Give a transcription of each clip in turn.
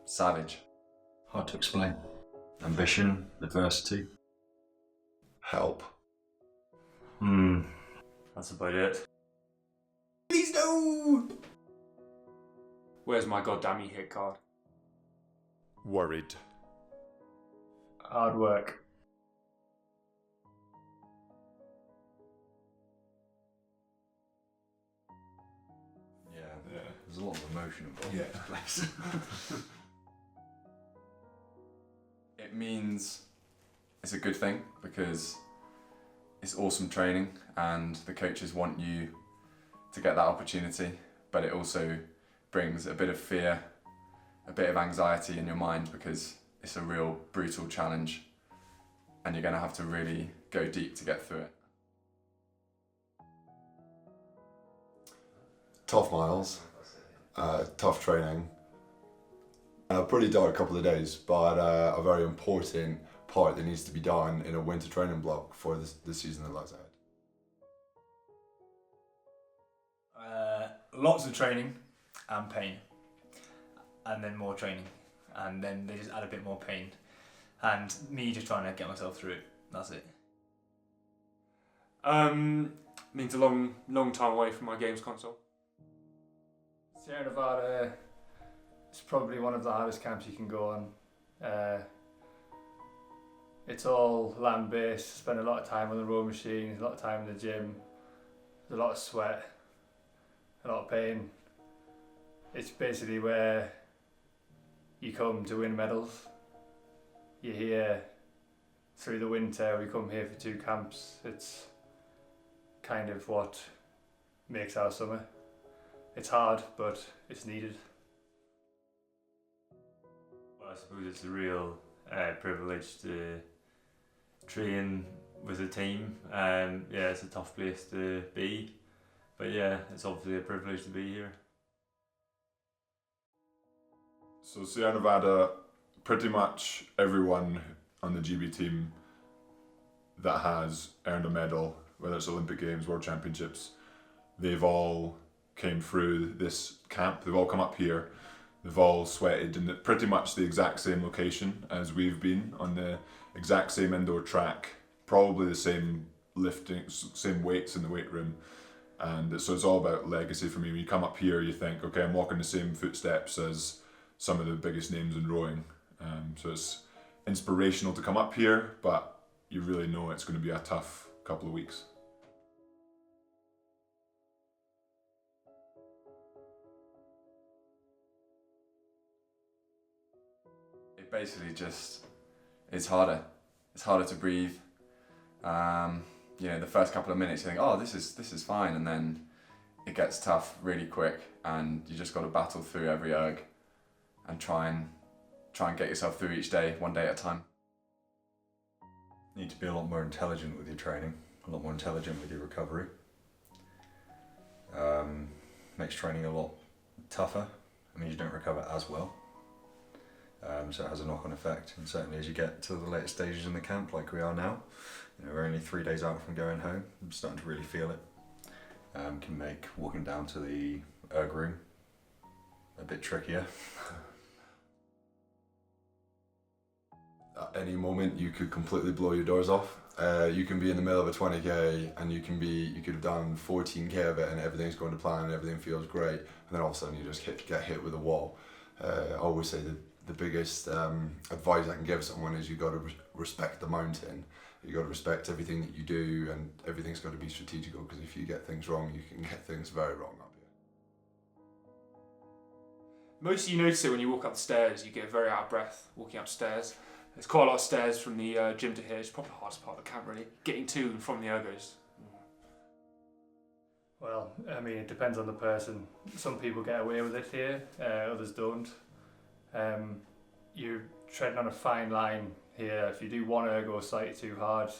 Savage. Hard to explain. Ambition, adversity. Help. That's about it. Please no! Where's my goddamn hit card? Worried. Hard work. Yeah, there's a lot of emotion involved. Yeah. In this place. It means it's a good thing because it's awesome training and the coaches want you to get that opportunity, but it also brings a bit of fear, a bit of anxiety in your mind because it's a real brutal challenge and you're going to have to really go deep to get through it. Tough miles, tough training. A pretty dark couple of days, but a very important part that needs to be done in a winter training block for the season that lies ahead. Lots of training and pain, and then more training, and then they just add a bit more pain, and me just trying to get myself through it. That's it. Means a long time away from my games console. Sierra Nevada is probably one of the hardest camps you can go on. It's all land-based, spend a lot of time on the row machine, a lot of time in the gym, there's a lot of sweat, a lot of pain. It's basically where you come to win medals. You're here through the winter, we come here for 2 camps. It's kind of what makes our summer. It's hard, but it's needed. Well, I suppose it's a real privilege to train with a team. Yeah, it's a tough place to be, but yeah, it's obviously a privilege to be here. So Sierra Nevada, pretty much everyone on the GB team that has earned a medal, whether it's Olympic Games, World Championships, they've all came through this camp. They've all come up here. They've all sweated in pretty much the exact same location as we've been, on the exact same indoor track, probably the same lifting, same weights in the weight room. And so it's all about legacy for me. When you come up here, you think, okay, I'm walking the same footsteps as some of the biggest names in rowing. So it's inspirational to come up here, but you really know it's going to be a tough couple of weeks. It basically just, it's harder to breathe. The first couple of minutes you think, oh, this is fine, and then it gets tough really quick, and you just got to battle through every erg and try and get yourself through each day, one day at a time. You need to be a lot more intelligent with your training, a lot more intelligent with your recovery. Makes training a lot tougher. It means you don't recover as well. So it has a knock-on effect, and certainly as you get to the later stages in the camp, like we are now, we're only 3 days out from going home. I'm starting to really feel it. Can make walking down to the erg room a bit trickier. At any moment, you could completely blow your doors off. You can be in the middle of a 20k, and you could have done 14k of it, and everything's going to plan, and everything feels great, and then all of a sudden you just get hit with a wall. I always say the biggest advice I can give someone is you've got to respect the mountain. You've got to respect everything that you do, and everything's got to be strategical, because if you get things wrong, you can get things very wrong up here. Most of you notice it when you walk up the stairs. You get very out of breath walking upstairs. There's quite a lot of stairs from the gym to here. It's probably the hardest part of the camp, really. Getting to and from the ergos. Well, I mean, it depends on the person. Some people get away with it here, others don't. You're treading on a fine line here. If you do one ergo slightly too hard,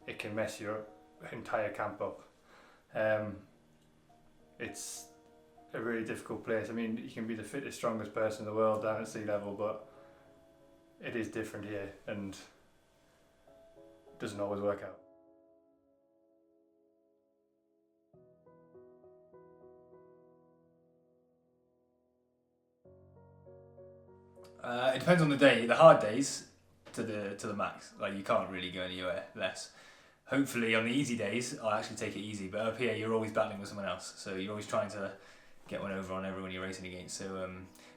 it can mess your entire camp up. It's a really difficult place. I mean, you can be the fittest, strongest person in the world down at sea level, but it is different here, and it doesn't always work out. It depends on the day. The hard days to the max. Like you can't really go anywhere less. Hopefully on the easy days I'll actually take it easy. But up here you're always battling with someone else, so you're always trying to get one over on everyone you're racing against. So,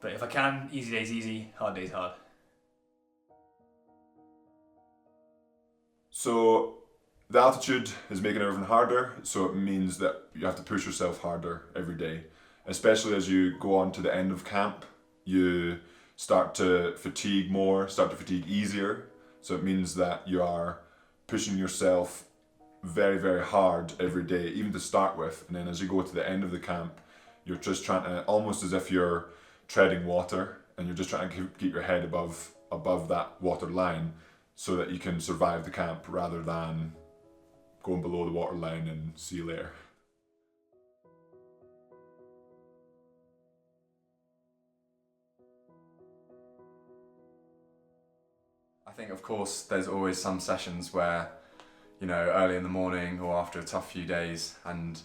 but if I can, easy days easy, hard days hard. So the altitude is making everything harder, so it means that you have to push yourself harder every day. Especially as you go on to the end of camp, you start to fatigue more, start to fatigue easier. So it means that you are pushing yourself very, very hard every day, even to start with. And then as you go to the end of the camp, you're just trying to, almost as if you're treading water, and you're just trying to keep your head above that water line so that you can survive the camp rather than going below the water line and see you later. I think, of course, there's always some sessions where, you know, early in the morning or after a tough few days, and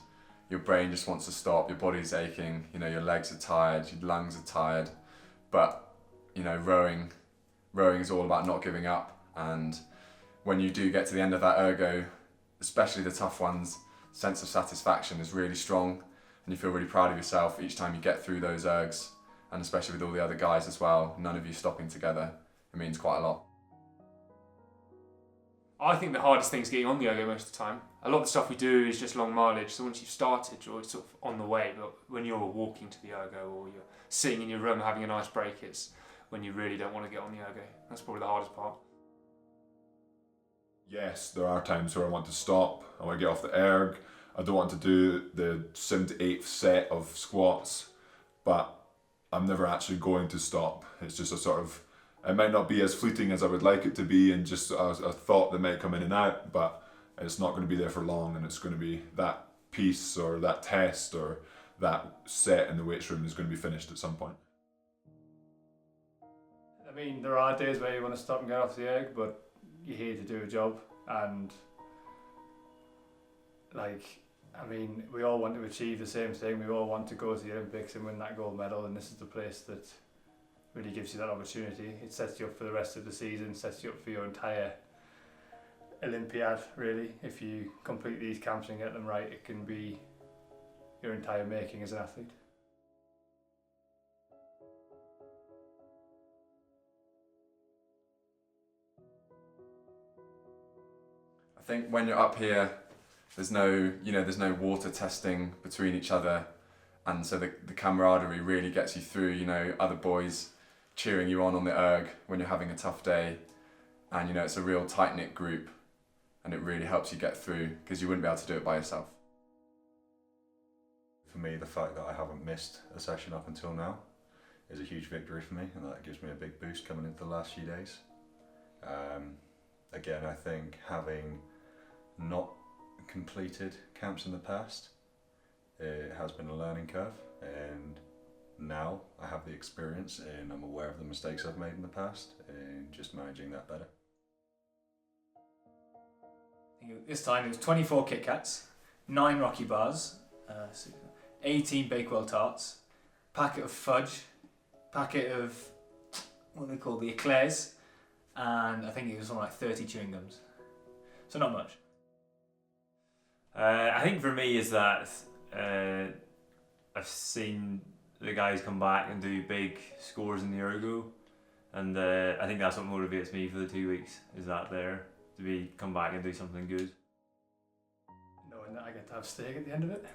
your brain just wants to stop, your body's aching, you know, your legs are tired, your lungs are tired. But, you know, rowing is all about not giving up. And when you do get to the end of that ergo, especially the tough ones, sense of satisfaction is really strong, and you feel really proud of yourself each time you get through those ergs, and especially with all the other guys as well, none of you stopping together, it means quite a lot. I think the hardest thing is getting on the ergo most of the time. A lot of the stuff we do is just long mileage, so once you've started, you're sort of on the way. But when you're walking to the ergo or you're sitting in your room having a nice break, it's when you really don't want to get on the ergo. That's probably the hardest part. Yes, there are times where I want to stop, I want to get off the erg, I don't want to do the 7th to 8th set of squats, but I'm never actually going to stop. It's just a sort of, it might not be as fleeting as I would like it to be, and just a thought that might come in and out, but it's not going to be there for long, and it's going to be that piece or that test or that set in the weights room is going to be finished at some point. I mean, there are days where you want to stop and get off the erg, but you're here to do a job, and like, I mean, we all want to achieve the same thing. We all want to go to the Olympics and win that gold medal, and this is the place that really gives you that opportunity. It sets you up for the rest of the season, sets you up for your entire Olympiad, really. If you complete these camps and get them right, it can be your entire making as an athlete. I think when you're up here, there's no water testing between each other, and so the camaraderie really gets you through, you know, other boys cheering you on the erg when you're having a tough day, and you know, it's a real tight-knit group, and it really helps you get through, because you wouldn't be able to do it by yourself. For me, the fact that I haven't missed a session up until now is a huge victory for me, and that gives me a big boost coming into the last few days. Again, I think having not completed camps in the past, it has been a learning curve, and now I have the experience and I'm aware of the mistakes I've made in the past and just managing that better. This time it was 24 Kit Kats, 9 Rocky Bars, 18 Bakewell Tarts, packet of fudge, packet of what they call the eclairs, and I think it was something like 30 chewing gums. So not much. I think for me is that I've seen the guys come back and do big scores in the ergo, and I think that's what motivates me for the 2 weeks, is that there to come back and do something good. Knowing that I get to have steak at the end of it.